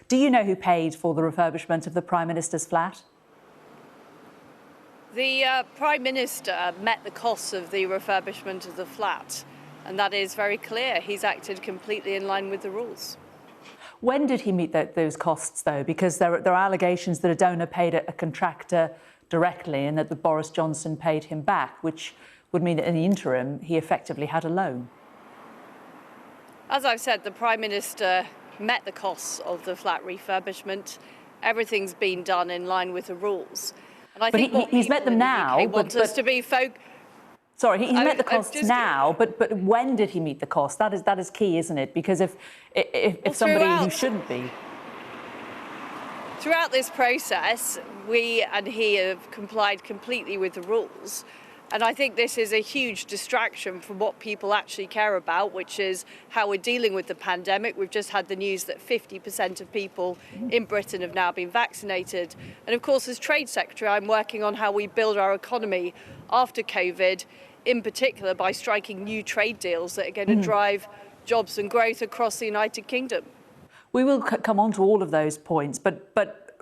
Do you know who paid for the refurbishment of the Prime Minister's flat? The Prime Minister met the costs of the refurbishment of the flat, and that is very clear. He's acted completely in line with the rules. When did he meet those costs, though? Because there are allegations that a donor paid a contractor directly and that Boris Johnson paid him back, which would mean that in the interim he effectively had a loan. As I've said, the Prime Minister met the costs of the flat refurbishment. Everything's been done in line with the rules. And I think he's met them now. Want us to be Sorry, he's met the costs now, but when did he meet the cost? That is key, isn't it? Because if somebody who shouldn't be. Throughout this process, we and he have complied completely with the rules. And I think this is a huge distraction from what people actually care about, which is how we're dealing with the pandemic. We've just had the news that 50% of people in Britain have now been vaccinated. And of course, as Trade Secretary, I'm working on how we build our economy after COVID, in particular by striking new trade deals that are going to drive jobs and growth across the United Kingdom. We will come on to all of those points, but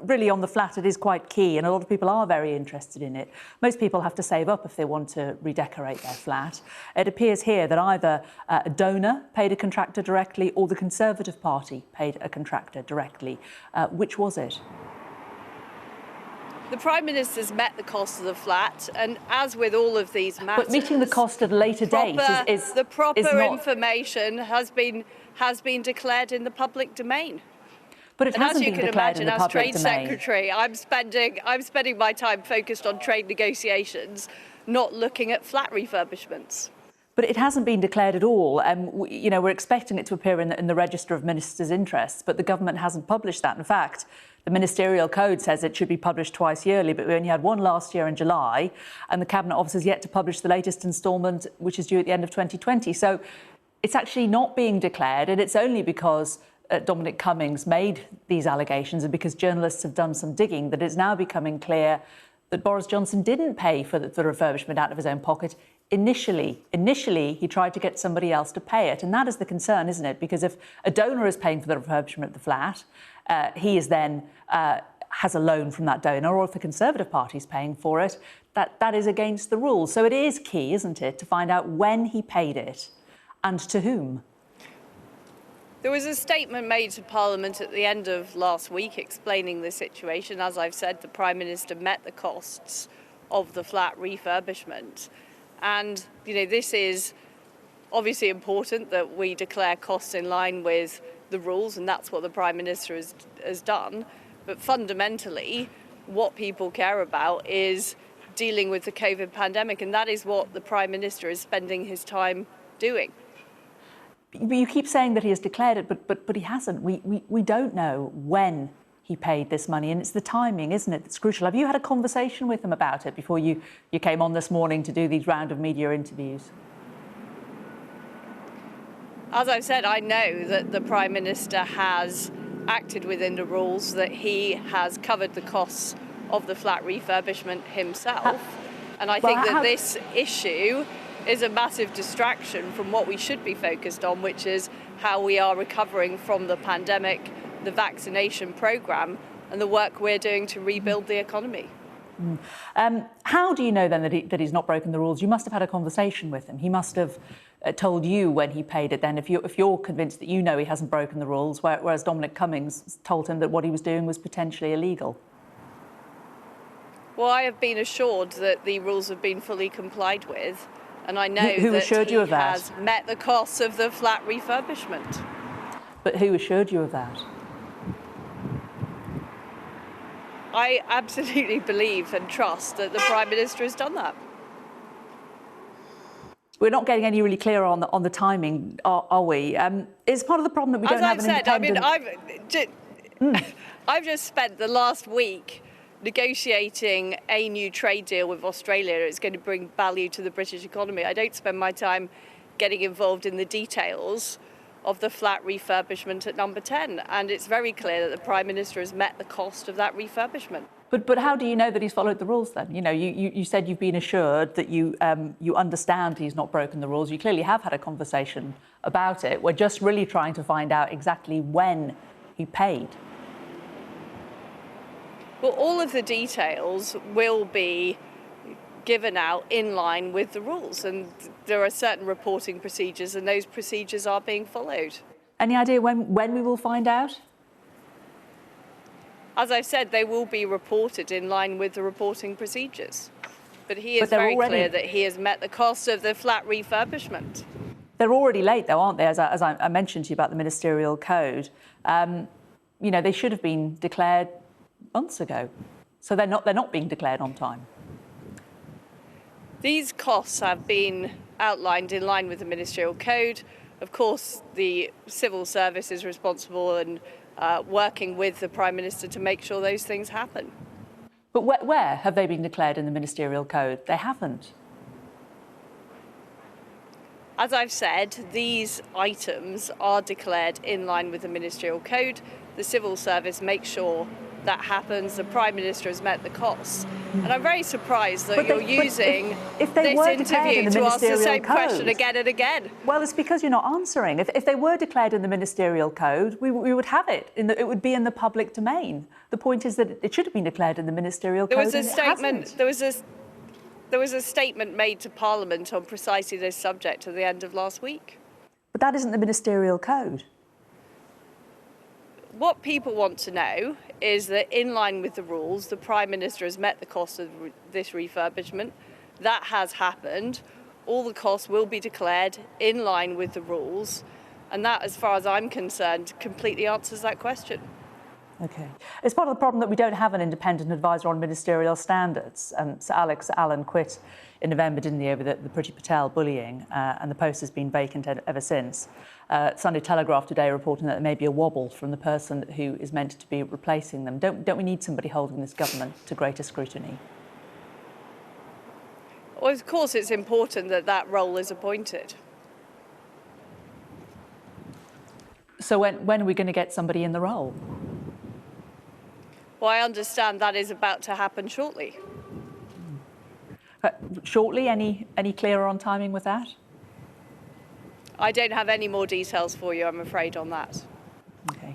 really on the flat, it is quite key, and a lot of people are very interested in it. Most people have to save up if they want to redecorate their flat. It appears here that either a donor paid a contractor directly or the Conservative Party paid a contractor directly. Which was it? The Prime Minister's met the cost of the flat, and as with all of these matters... But meeting the cost at a later date is the proper not... information has been declared in the public domain. But it hasn't been declared in the public domain. As Trade Secretary, I'm spending my time focused on trade negotiations, not looking at flat refurbishments. But it hasn't been declared at all. We're expecting it to appear in the Register of Ministers' Interests, but the government hasn't published that. In fact, the Ministerial Code says it should be published twice yearly, but we only had one last year in July, and the Cabinet Office has yet to publish the latest instalment, which is due at the end of 2020. So it's actually not being declared, and it's only because Dominic Cummings made these allegations and because journalists have done some digging that it's now becoming clear that Boris Johnson didn't pay for the refurbishment out of his own pocket. Initially, he tried to get somebody else to pay it. And that is the concern, isn't it? Because if a donor is paying for the refurbishment of the flat, he is then has a loan from that donor, or if the Conservative Party is paying for it, that is against the rules. So it is key, isn't it, to find out when he paid it and to whom. There was a statement made to Parliament at the end of last week explaining the situation. As I've said, the Prime Minister met the costs of the flat refurbishment. And, this is obviously important that we declare costs in line with the rules, and that's what the Prime Minister has done. But fundamentally, what people care about is dealing with the COVID pandemic, and that is what the Prime Minister is spending his time doing. You keep saying that he has declared it, but he hasn't. We don't know when he paid this money, and it's the timing, isn't it, that's crucial. Have you had a conversation with him about it before you came on this morning to do these round of media interviews? As I've said, I know that the Prime Minister has acted within the rules, that he has covered the costs of the flat refurbishment himself. And I think that this issue is a massive distraction from what we should be focused on, which is how we are recovering from the pandemic, the vaccination programme, and the work we're doing to rebuild the economy. How do you know then that he's not broken the rules? You must have had a conversation with him. He must have told you when he paid it then, if you're convinced that you know he hasn't broken the rules, whereas Dominic Cummings told him that what he was doing was potentially illegal. Well, I have been assured that the rules have been fully complied with. And I know who that assured you of that? Has met the costs of the flat refurbishment. But who assured you of that? I absolutely believe and trust that the Prime Minister has done that. We're not getting any really clear on the timing, are we? Is part of the problem that we don't have an independent... I've just spent the last week negotiating a new trade deal with Australia. It's going to bring value to the British economy. I don't spend my time getting involved in the details of the flat refurbishment at Number 10. And it's very clear that the Prime Minister has met the cost of that refurbishment. But how do you know that he's followed the rules then? You said you've been assured that you understand he's not broken the rules. You clearly have had a conversation about it. We're just really trying to find out exactly when he paid. Well, all of the details will be given out in line with the rules, and there are certain reporting procedures, and those procedures are being followed. Any idea when we will find out? As I've said, they will be reported in line with the reporting procedures. But he is very clear that he has met the cost of the flat refurbishment. They're already late, though, aren't they? As I mentioned to you about the ministerial code, they should have been declared months ago. So they're not being declared on time. These costs have been outlined in line with the ministerial code. Of course, the civil service is responsible and working with the Prime Minister to make sure those things happen. But where have they been declared in the ministerial code? They haven't. As I've said, these items are declared in line with the ministerial code. The civil service makes sure that happens. The Prime Minister has met the costs. And I'm very surprised that you're using if this interview to ask the same question again and again. Well, it's because you're not answering. If they were declared in the ministerial code, we would have it. It would be in the public domain. The point is that it should have been declared in the ministerial code. There was a statement made to Parliament on precisely this subject at the end of last week. But that isn't the ministerial code. What people want to know is that in line with the rules, the Prime Minister has met the cost of this refurbishment. That has happened. All the costs will be declared in line with the rules. And that, as far as I'm concerned, completely answers that question. OK. It's part of the problem that we don't have an independent advisor on ministerial standards. Sir Alex Allen quit in November, didn't he, over the Priti Patel bullying, and the post has been vacant ever since. Sunday Telegraph today reporting that there may be a wobble from the person who is meant to be replacing them. Don't we need somebody holding this government to greater scrutiny? Well, of course, it's important that that role is appointed. So when are we going to get somebody in the role? Well, I understand that is about to happen shortly. Shortly? Any clearer on timing with that? I don't have any more details for you, I'm afraid, on that. OK.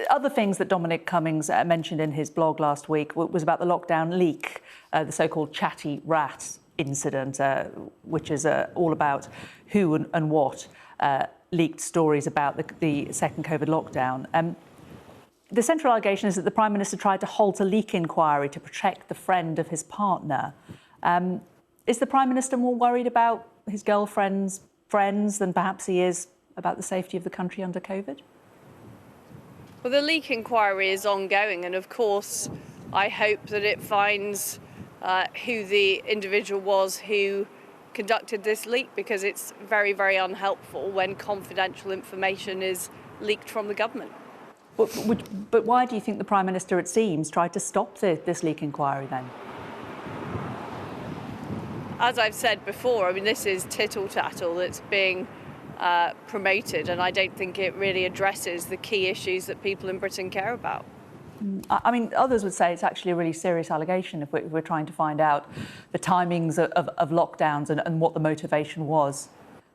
Other things that Dominic Cummings mentioned in his blog last week was about the lockdown leak, the so-called chatty rat incident, which is all about who and what leaked stories about the second COVID lockdown. The central allegation is that the Prime Minister tried to halt a leak inquiry to protect the friend of his partner. Is the Prime Minister more worried about his girlfriend's friends than perhaps he is about the safety of the country under COVID? Well, the leak inquiry is ongoing, and of course, I hope that it finds who the individual was who conducted this leak, because it's very, very unhelpful when confidential information is leaked from the government. But why do you think the Prime Minister, it seems, tried to stop this leak inquiry then? As I've said before, I mean, this is tittle-tattle that's being promoted, and I don't think it really addresses the key issues that people in Britain care about. I mean, others would say it's actually a really serious allegation if we're trying to find out the timings of lockdowns and what the motivation was,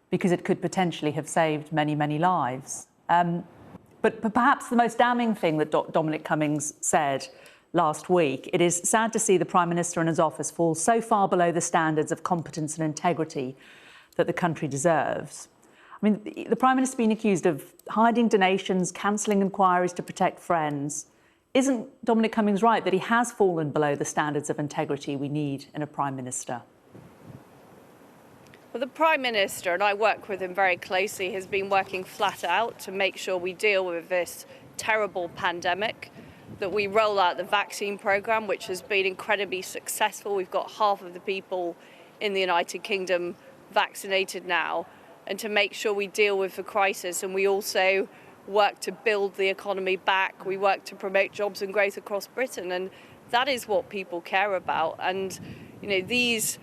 because it could potentially have saved many, many lives. But perhaps the most damning thing that Dominic Cummings said last week, it is sad to see the Prime Minister and his office fall so far below the standards of competence and integrity that the country deserves. I mean, the Prime Minister being accused of hiding donations, cancelling inquiries to protect friends. Isn't Dominic Cummings right that he has fallen below the standards of integrity we need in a Prime Minister? Well, the Prime Minister, and I work with him very closely, has been working flat out to make sure we deal with this terrible pandemic, that we roll out the vaccine programme, which has been incredibly successful. We've got half of the people in the United Kingdom vaccinated now, and to make sure we deal with the crisis. And we also work to build the economy back. We work to promote jobs and growth across Britain, and that is what people care about. And, you know, these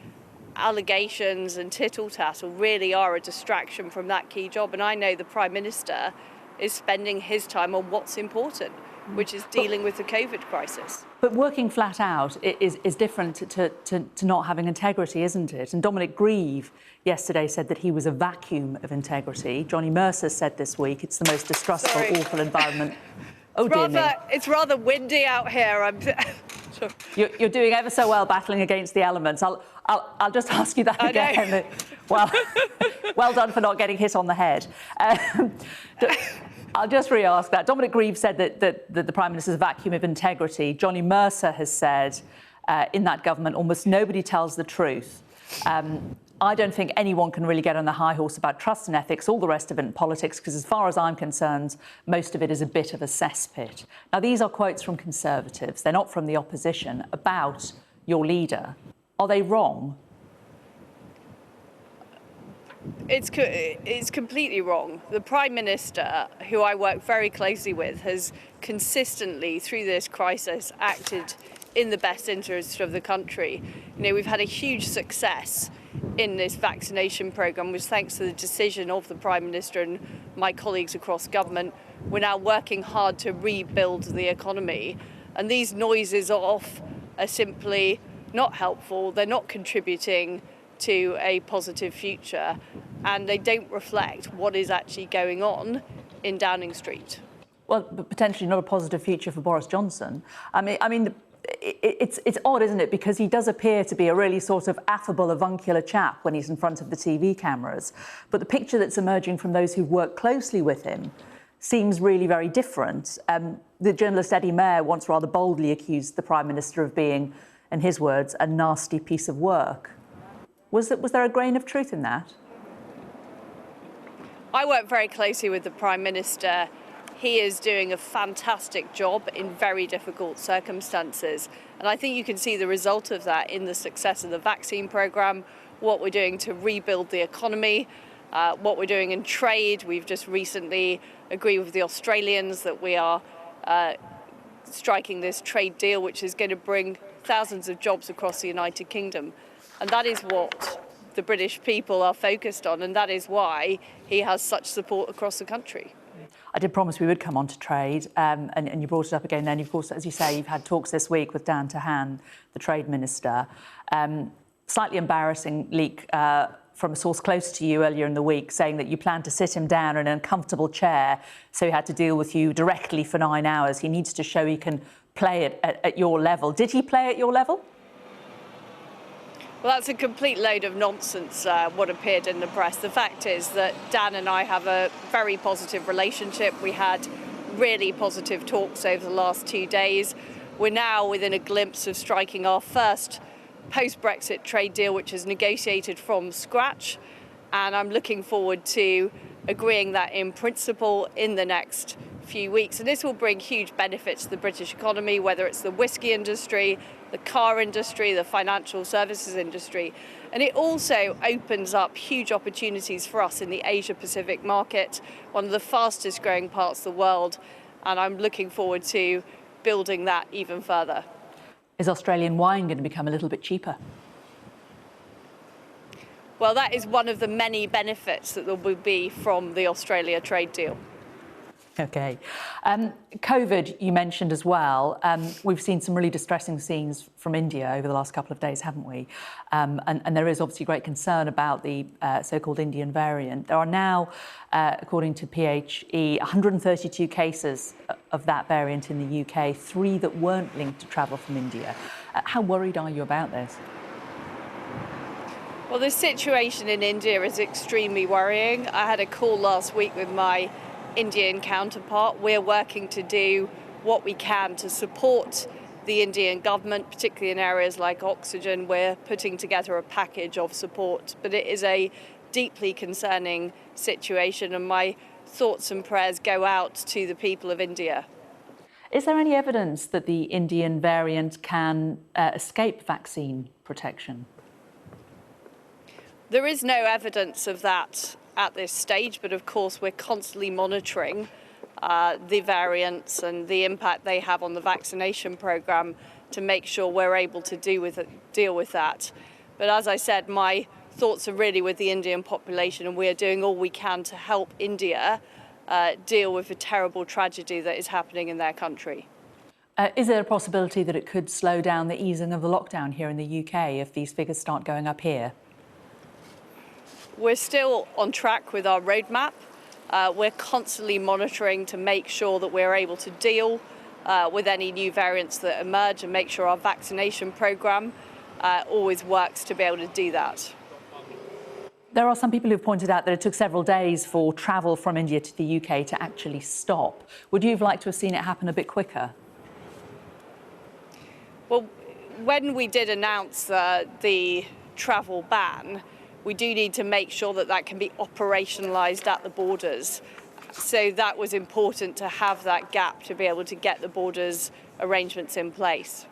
allegations and tittle-tattle really are a distraction from that key job. And I know the Prime Minister is spending his time on what's important, which is dealing with the COVID crisis. But working flat out is different to not having integrity, isn't it? And Dominic Grieve yesterday said that he was a vacuum of integrity. Johnny Mercer said this week it's the most distrustful, awful environment Oh, dear me. It's rather windy out here. You're doing ever so well battling against the elements. I'll just ask you that I again. know. Well done for not getting hit on the head. I'll just re-ask that. Dominic Grieve said that the Prime Minister's a vacuum of integrity. Johnny Mercer has said in that government almost nobody tells the truth. I don't think anyone can really get on the high horse about trust and ethics, all the rest of it in politics, because as far as I'm concerned, most of it is a bit of a cesspit. Now, these are quotes from Conservatives. They're not from the opposition about your leader. Are they wrong? It's completely wrong. The Prime Minister, who I work very closely with, has consistently, through this crisis, acted in the best interest of the country. You know, we've had a huge success in this vaccination programme, which thanks to the decision of the Prime Minister and my colleagues across government, we're now working hard to rebuild the economy. And these noises off are simply not helpful. They're not contributing to a positive future, and they don't reflect what is actually going on in Downing Street. Well, but potentially not a positive future for Boris Johnson. I mean, it's odd, isn't it? Because he does appear to be a really sort of affable, avuncular chap when he's in front of the TV cameras. But the picture that's emerging from those who've worked closely with him seems really very different. The journalist Eddie Mair once rather boldly accused the Prime Minister of being, in his words, a nasty piece of work. Was there a grain of truth in that? I work very closely with the Prime Minister. He is doing a fantastic job in very difficult circumstances. And I think you can see the result of that in the success of the vaccine programme, what we're doing to rebuild the economy, what we're doing in trade. We've just recently agreed with the Australians that we are striking this trade deal, which is going to bring thousands of jobs across the United Kingdom. And that is what the British people are focused on, and that is why he has such support across the country. I did promise we would come on to trade, and you brought it up again then. Of course, as you say, you've had talks this week with Dan Tehan, the Trade Minister. Slightly embarrassing leak from a source close to you earlier in the week saying that you planned to sit him down in an uncomfortable chair, so he had to deal with you directly for 9 hours. He needs to show he can play it at your level. Did he play at your level? Well, that's a complete load of nonsense, what appeared in the press. The fact is that Dan and I have a very positive relationship. We had really positive talks over the last 2 days. We're now within a glimpse of striking our first post-Brexit trade deal, which is negotiated from scratch. And I'm looking forward to agreeing that in principle in the next few weeks. And this will bring huge benefits to the British economy, whether it's the whisky industry, the car industry, the financial services industry. And it also opens up huge opportunities for us in the Asia-Pacific market, one of the fastest growing parts of the world. And I'm looking forward to building that even further. Is Australian wine going to become a little bit cheaper? Well, that is one of the many benefits that there will be from the Australia trade deal. OK. COVID, you mentioned as well. We've seen some really distressing scenes from India over the last couple of days, haven't we? And there is obviously great concern about the so-called Indian variant. There are now, according to PHE, 132 cases of that variant in the UK, 3 that weren't linked to travel from India. How worried are you about this? Well, the situation in India is extremely worrying. I had a call last week with my Indian counterpart. We're working to do what we can to support the Indian government, particularly in areas like oxygen. We're putting together a package of support, but it is a deeply concerning situation, and my thoughts and prayers go out to the people of India. Is there any evidence that the Indian variant can escape vaccine protection? There is no evidence of that at this stage, but of course we're constantly monitoring the variants and the impact they have on the vaccination programme to make sure we're able to deal with that. But as I said, my thoughts are really with the Indian population, and we are doing all we can to help India deal with the terrible tragedy that is happening in their country. Is there a possibility that it could slow down the easing of the lockdown here in the UK if these figures start going up here? We're still on track with our roadmap. We're constantly monitoring to make sure that we're able to deal with any new variants that emerge and make sure our vaccination programme always works to be able to do that. There are some people who've pointed out that it took several days for travel from India to the UK to actually stop. Would you have liked to have seen it happen a bit quicker? Well, when we did announce the travel ban, we do need to make sure that that can be operationalised at the borders. So that was important to have that gap to be able to get the borders arrangements in place.